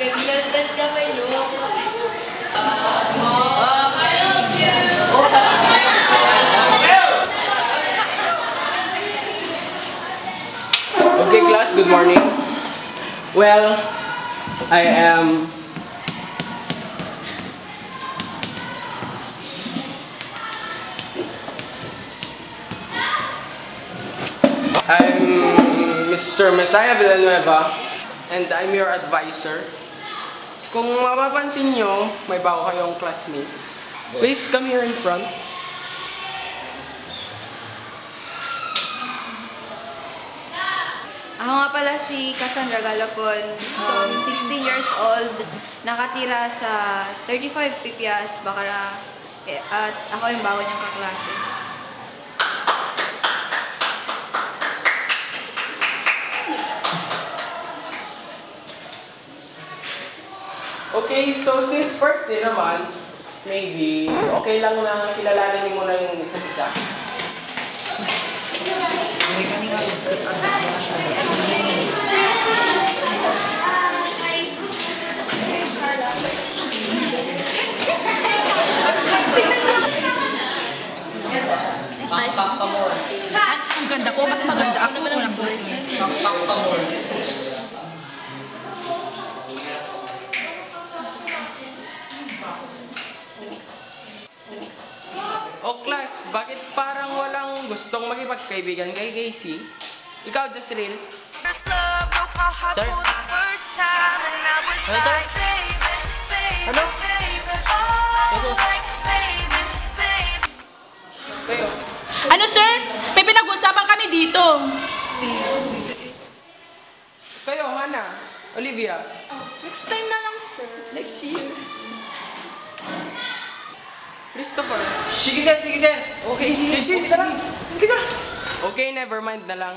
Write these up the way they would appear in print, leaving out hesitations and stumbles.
Laglagan ka may look. Okay class, good morning. Well, I'm Mr. Messiah Villanueva and I'm your advisor. Kung mapapansin nyo, may bago kayong classmate. Please come here in front. Ako nga pala si Cassandra Galapon, 16 years old, nakatira sa 35 Pipias, Bacara, at ako yung bago niyang kaklase. Okay, so since first day naman, maybe okay lang na kilalanin niyo muna yung isa't isa. Ang ganda ko, mas maganda ako. O class, bakit parang walang gustong makipagkaibigan kay Casey? Ikaw, Jasril. Sir? Ano, sir? Ano? Ito. Kayo. Ano, sir? May pinag-uusapan kami dito. Kayo, Hannah. Olivia. Next time na lang, sir. Next year. Christopher. Sige, sir. Sige, sir. Okay, sige. Sige, sige. Sige ka. Okay, never mind na lang.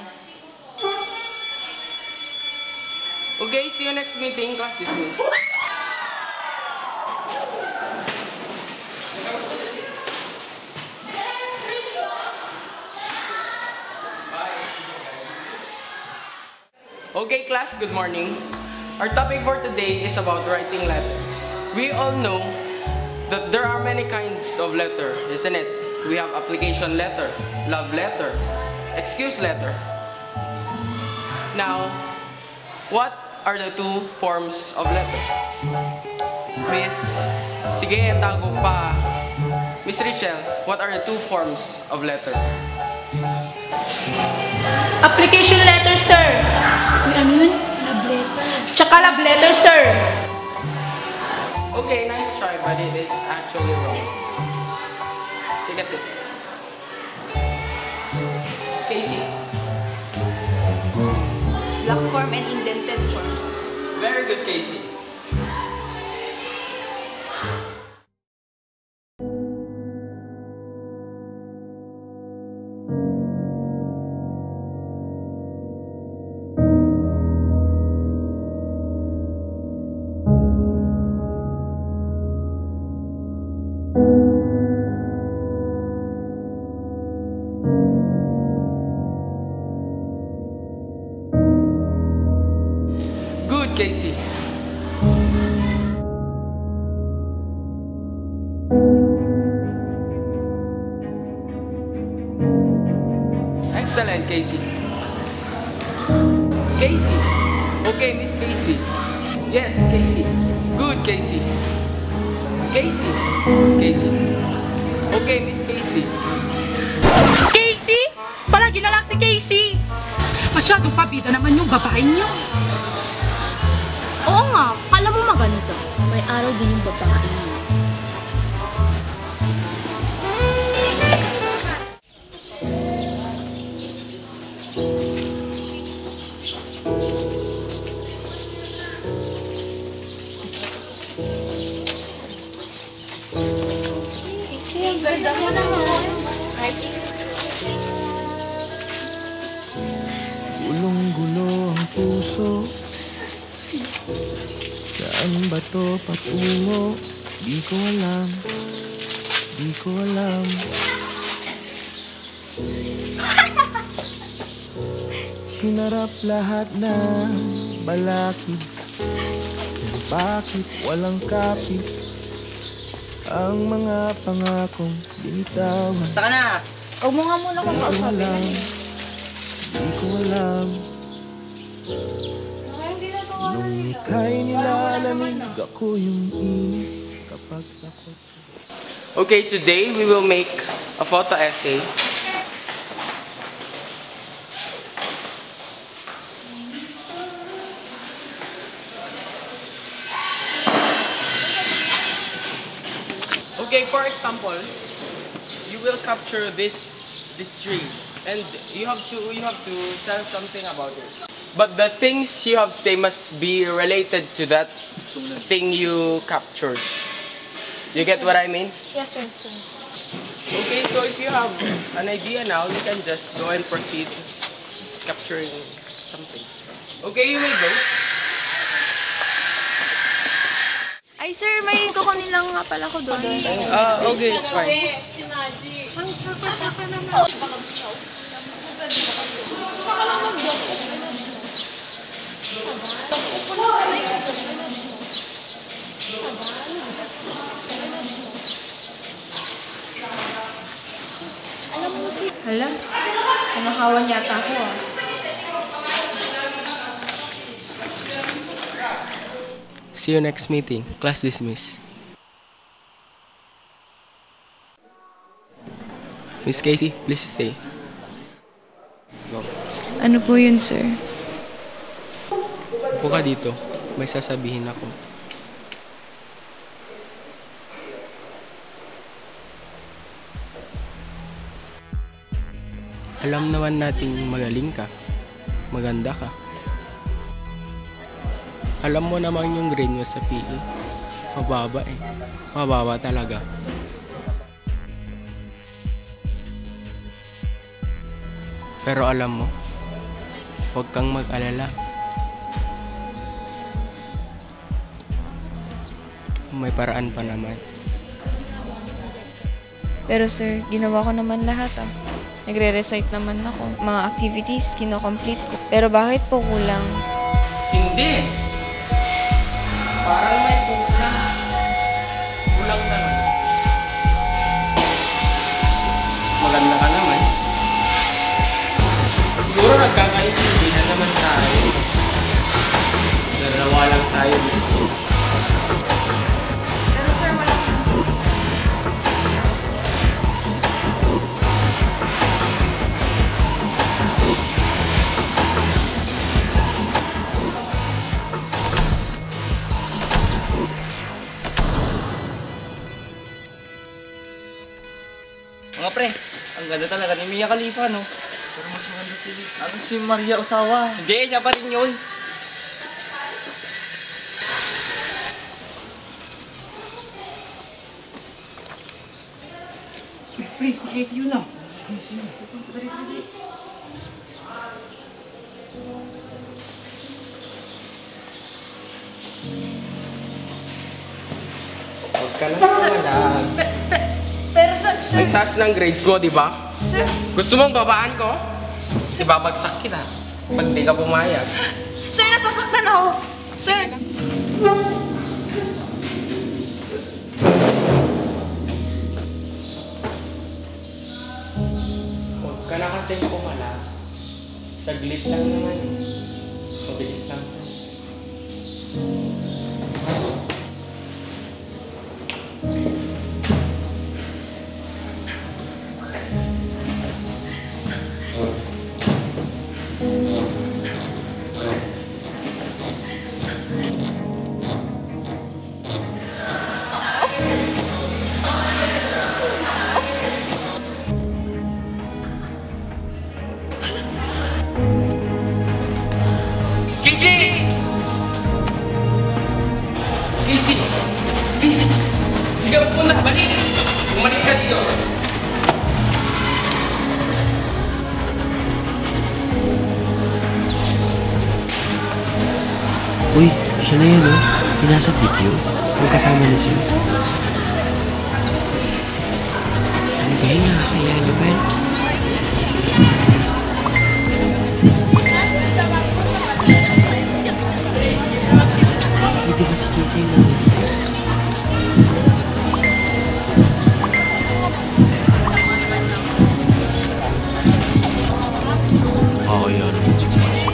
Okay, see you next meeting. Class dismissed. Okay class, good morning. Our topic for today is about writing letter. We all know that there are many kinds of letter, isn't it? We have application letter, love letter, excuse letter. Now, what are the two forms of letter? Miss, sige, tago pa. Miss Richel, what are the two forms of letter? Application letter, sir. Uy, ano yun? Love letter. Tsaka love letter, sir. Okay, nice try, but it is actually wrong. Take a sip. Casey. Block form and indented forms. Very good, Casey. Good, Casey. Excellent, Casey. Casey. Okay, Miss Casey. Yes, Casey. Good, Casey. Casey. Casey. Okay, Miss Casey. Casey? Palagi na lang si Casey. Masyadong pabida naman yung babaeng yun. Oo nga, kala mo maganda. May araw din yung babae. Gulong-gulo ang puso. Saan ba to patungo? Di ko alam. Di ko alam. Hinarap lahat ng balakid. Pero bakit walang kapit? Ang mga pangakong binitawan. Basta ka na. Huwag mo nga muna kung Di ko kausapin. alam. Di ko alam. Nung ika'y nilalamig ako yung init kapag takot sa... Okay, today we will make a photo essay. Okay, for example, you will capture this tree, and you have to tell something about it. But the things you have to say must be related to that thing you captured. You get what I mean? Yes, sir. Okay, so if you have an idea now, you can just go and proceed capturing something. Okay, you may go. Ay, sir, may kukunin lang nga pala ko doon. Okay, it's fine. Hala, kumakawan yata ako ah. See you next meeting. Class dismissed. Miss Casey, please stay. Go. Ano po yun, sir? Upo ka dito. May sasabihin ako. Alam naman nating magaling ka. Maganda ka. Alam mo naman yung grade mo sa PE. Mababa eh. Mababa talaga. Pero alam mo, huwag kang mag-alala. May paraan pa naman. Pero sir, ginawa ko naman lahat ah. Nagre-recite naman ako. Mga activities, kino-complete ko. Pero bakit po kulang? Hindi! Parang may kulang. Kulang ka naman. Maganda ka naman. Siguro nagkakaintindihan naman tayo. Dalawa lang tayo dito. Pero sir, wala ko. Mga pre, ang ganda talaga ni Mia Khalifa, no? Pero mas maganda si Maria Osawa. Hindi, siya pa rin yun. Please, si Casey yun na. Si Casey. Dali. Huwag ka lang wala. Pero sir, Ang taas ng grades ko, di ba? sir, Gusto mong babaan ko? Si babagsak kita. Pag di ka pumayag. sir, nasasaktan ako. Sir! Huwag ka na kasing pumala. Saglit lang naman. Mabilis lang. Casey! Casey! Casey! Sigaw mo na! Balik! Bumalik ka dito! Uy, siya na yan, oh. Yung nasa video. Yung kasama na siya. Ano ba yun? Nakakaya niyo ba yun? Ito ba si Casey yung nasa video? Kakaya naman si Casey.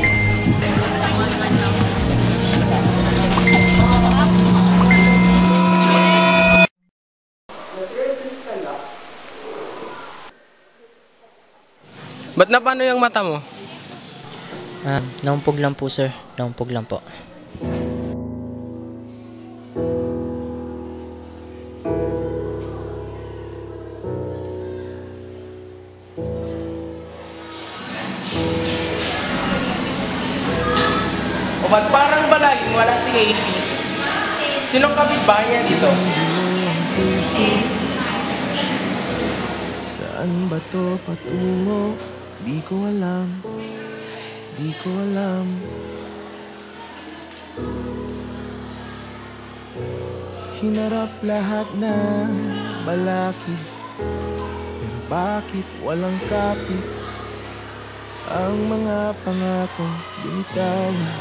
Ba't na paano yung mata mo? Naumpog lang po, sir. Naumpog lang po. O ba't parang balaging wala si Casey? Sinong kapitbahay niya dito? Saan ba to patungo? Di ko alam. Di ko alam. Hinarap lahat na balakid. Pero bakit walang kapit? Ang mga pangakong binitawan.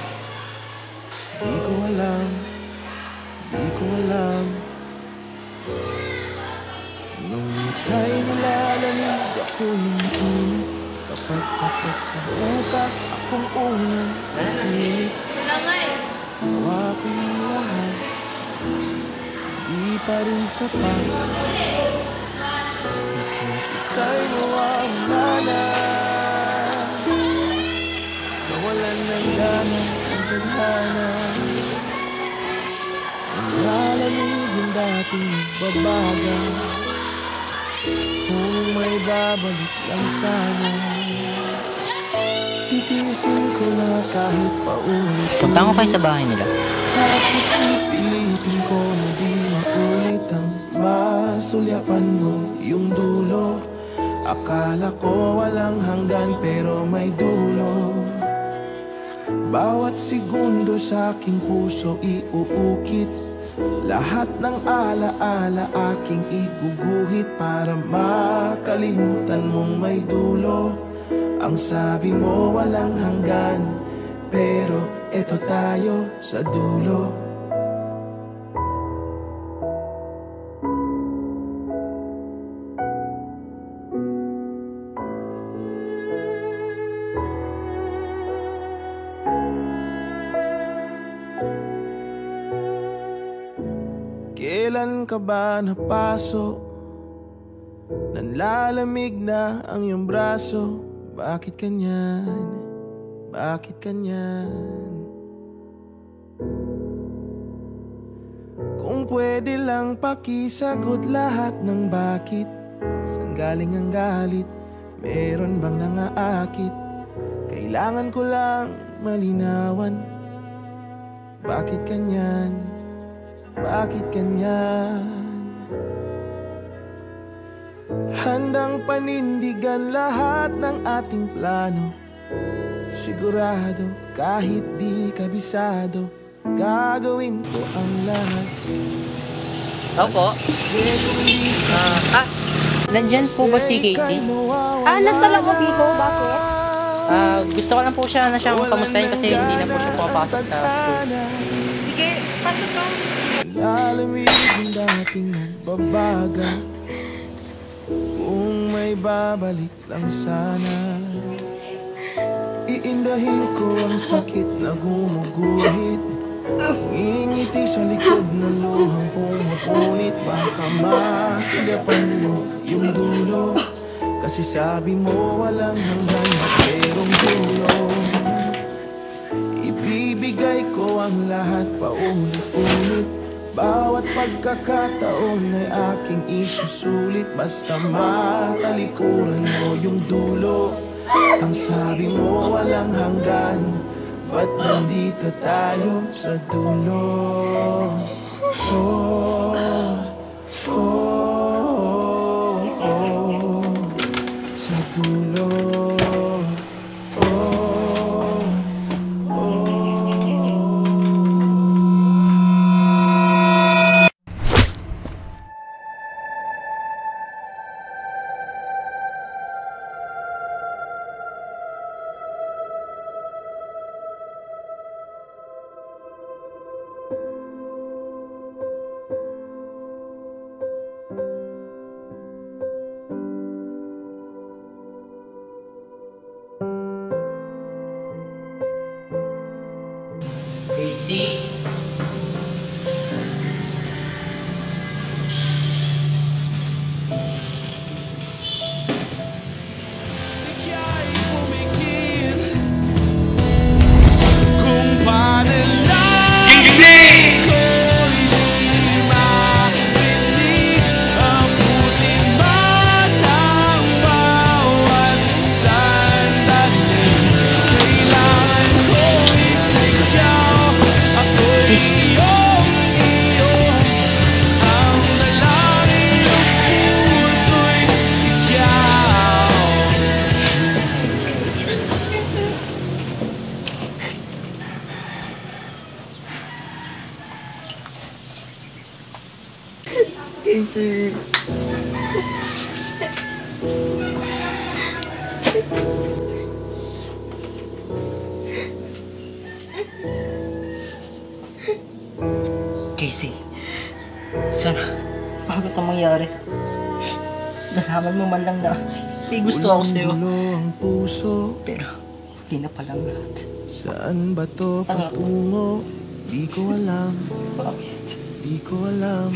Di ko alam. Di ko alam. Nung ika'y nilalamig ako yung init. Kapag akit sa bukas akong unang sasilip. Gawa ko yung lahat. Di pa rin sapat. Kasi ika'y mawawala na. Nawalan ng gana ang tadhana. Ang lalamig yung dating nagbabaga. Kung may babalik lang sana. Titiisin ko na kahit paulit. Punta ko kayo sa bahay nila. Tapos pipilitin ko na di maulit ang masulyapan mo yung dulo. Akala ko walang hanggan pero may dulo. Bawat segundo sa aking puso iuukit. Lahat ng alaala aking iguguhit para makalimutan mong may dulo. Ang sabi mo walang hanggan, pero eto tayo sa dulo. Kailan ka ba napaso? Nanlalamig na ang iyong braso. Bakit kanyan? Bakit kanyan? Kung pwede lang pakisagot lahat ng bakit. Saan galing ang galit? Meron bang nangaakit? Kailangan ko lang malinawan. Bakit kanyan? Bakit kanyan? Handang panindigan lahat ng ating plano. Sigurado kahit di kabisado, gagawin ko ang lahat. Tao po. Nandyan po ba si Casey? Nasa lang mo dito, bakit? Gusto ko lang po siya na siyang kamustahin kasi hindi na po siya pumapasok sa school. Sige, pasok ka. Lalamig ang dating nagbabaga. Kung may babalik lang sana, iindahin ko ang sakit na gumuguhit. Ngingiti sa likod ng luhang pumupunit. Baka masigapan mo yung dulo, kasi sabi mo walang hanggan at merong dulo. Ibibigay ko ang lahat paulit-ulit. Bawat pagkakataon ay aking isusulit. Basta matalikuran mo yung dulo. Ang sabi mo walang hanggan, ba't nandito tayo sa dulo? Oh, oh, oh, oh, sa dulo. Casey? Casey. Casey, sana bago itong mangyari, nalaman mo man lang na may gusto ako sa'yo. Ang puso, Pero hindi na palang lahat. saan ba to patungo? Di ko alam, Bakit? di ko alam.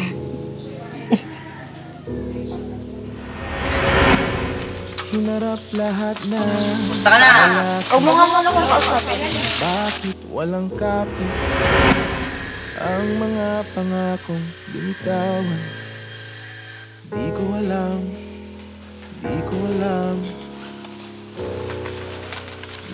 Hinarap lahat na. Basta ka na! Huwag mo nga muna kung kausapin. Bakit walang kapit ang mga pangakong binitawan? Di ko alam, di ko alam.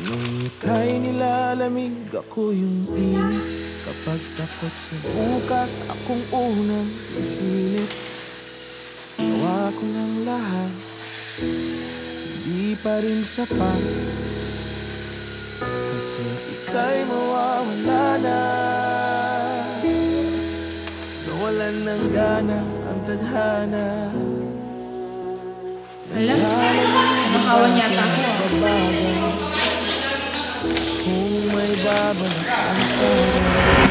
Nung ika'y nilalamig, ako yung init. Kapag takot sa bukas, akong unang sisilip. Ginawa ko ng lahat, di pa rin sapat. Kasi ika'y mawawala na. Nawalan ng gana ang tadhana. Hala, nakawan yata ako. Kung may babalik ang sarap,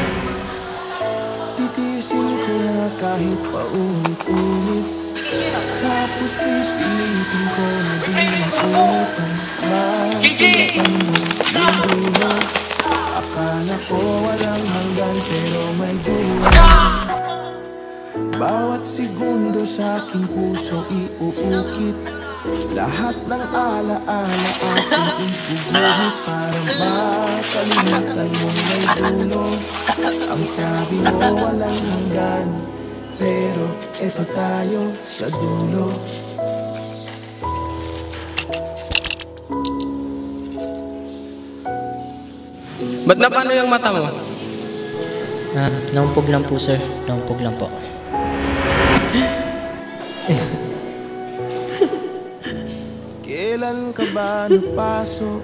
titiisin ko na kahit paulit-ulit. Tapos pipilitin ko na di makulit ang masigapan mo yung dulo. Akala ko walang hanggan pero may dulo. Bawat segundo sa aking puso iuukit. Lahat ng alaala aking iguguhit para makalimutan mong may dulo. Ang sabi mo walang hanggan, pero eto tayo sa dulo. Ba't na paano yung mata mo? Naumpog lang po, sir. Naumpog lang po. Kailan ka ba napasok?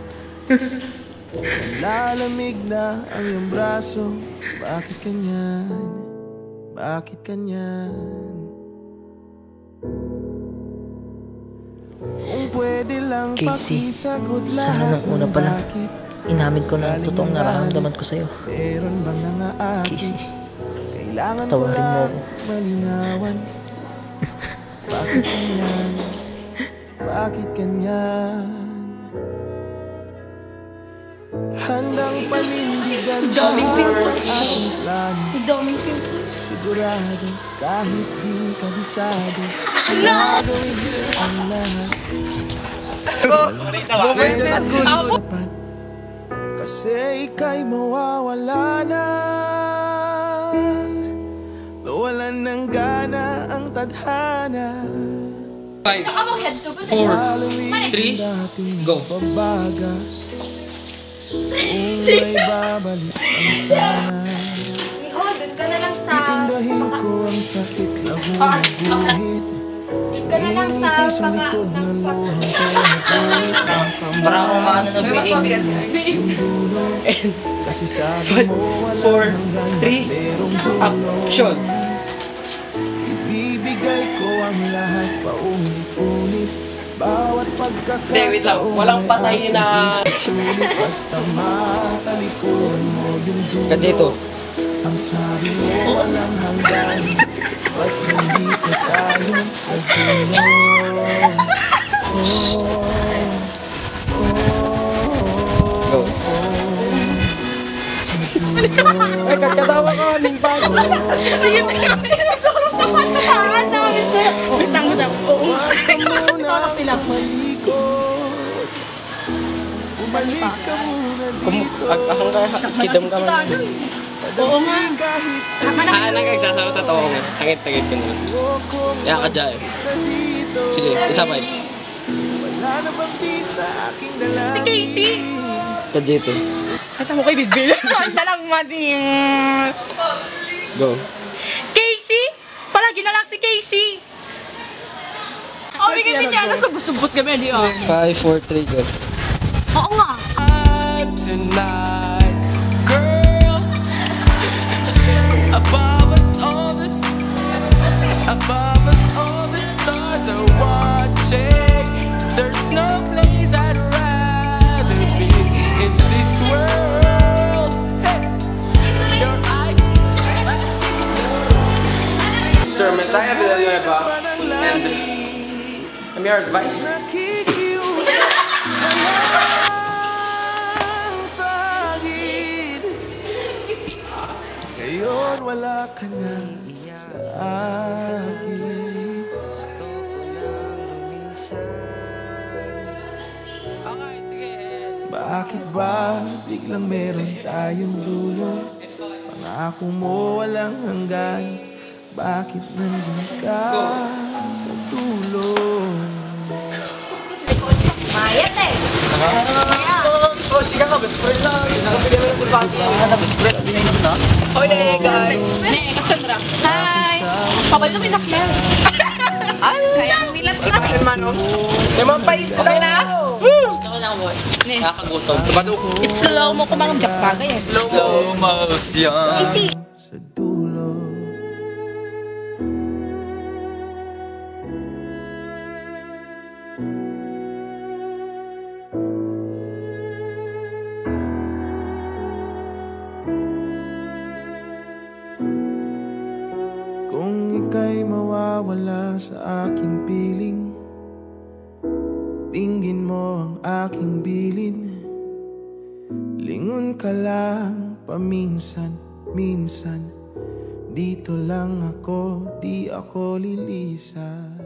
Lalamig na ang iyong braso. Bakit kanyan? Bakit kanyan? Kung pwede Pwede lang Casey, pakisagot sana lahat nung una ng pa lang, bakit. inamin ko na ang totoong nararamdaman ko sa'yo. Meron bang nangaakit? Casey, Kailangan ko tawarin mo lang ako. malinawan. Bakit ganyan? Bakit ganyan? Handang panindigan ba ang ating plano? Daming pimples. Sigurado kahit di kabisado, gagawin mo ang lahat. Pwede ako'y sapat, kasi ika'y mawawala na. Nawalan ng gana ang tadhana. 5, 4, 3, go. Babaga, kung may babalik ang sana. Oh, dun ka na lang sa... Itindahin ko ang sakit na gumuguhit. Ka na lang sa Ngiti sa likod ng luhang ko napulit. Para akong maano na May mas mabigat sir. Yung dulo, kasi sabi mo walang hanggan, merong dulo. Action! Ibibigay ko ang lahat paulit-ulit. Bawat pagkakataon. Hindi, wait lang. Walang patay ay na... aking susulit. Basta matalikuran mo yung dulo. Kadito. Ang sabi mo walang hanggan, ba't nandito tayo sa dulo? Go. Ay, kakatawa ka, aming bago. Saan namin sir? Bitang mo daw. Oo. Malikot, bumalik ka muna dito. Kidam ka man. Oo nga. Kahit Nagsasabi totoo ko. Sakit-sakit ko naman. Kaya ka dyan. isa dito, Sige, isa pa. wala na bang di sa aking dala? Si Casey. Kadito. Ito mo kay Bidbil. Ang dalang madim. Go. Casey? Palagi na lang si Casey. Oh, bigyan niya. Nasubot-subot kami. Di oh. 5, 4, 3, go. Oo nga. Tonight, girl, above us all the stars are watching. There's no place I'd rather be in this world. Hey, your eyes, Sir Messiah Villanueva, and I'm your advisor. Nakikiusap ka lang sa akin. Ngayon wala ka na sa akin. Okay, sige. Bakit ba biglang meron tayong dulo? Pangako mo walang hanggan. Bakit nandiyan ka sa dulo? Mayat eh. Oh, sige ka, best friend lang. Nakapili mo ng pulpati. Best friend. Okay, guys. Ne, Cassandra. Hi. Papalit kami nakyan. Kaya ang bilat na. Action man, oh. May mga pais. Okay na? Gusto ko na ako, boy. Ne. Nakakagutom. It's slow mo kumang jack bagay eh. Slow motion. Easy. Sa dulo. Kung ika'y mawawala sa aking piling, tingin mo ang aking bilin. Lingon ka lang paminsan-minsan. Dito lang ako, di ako lilisan.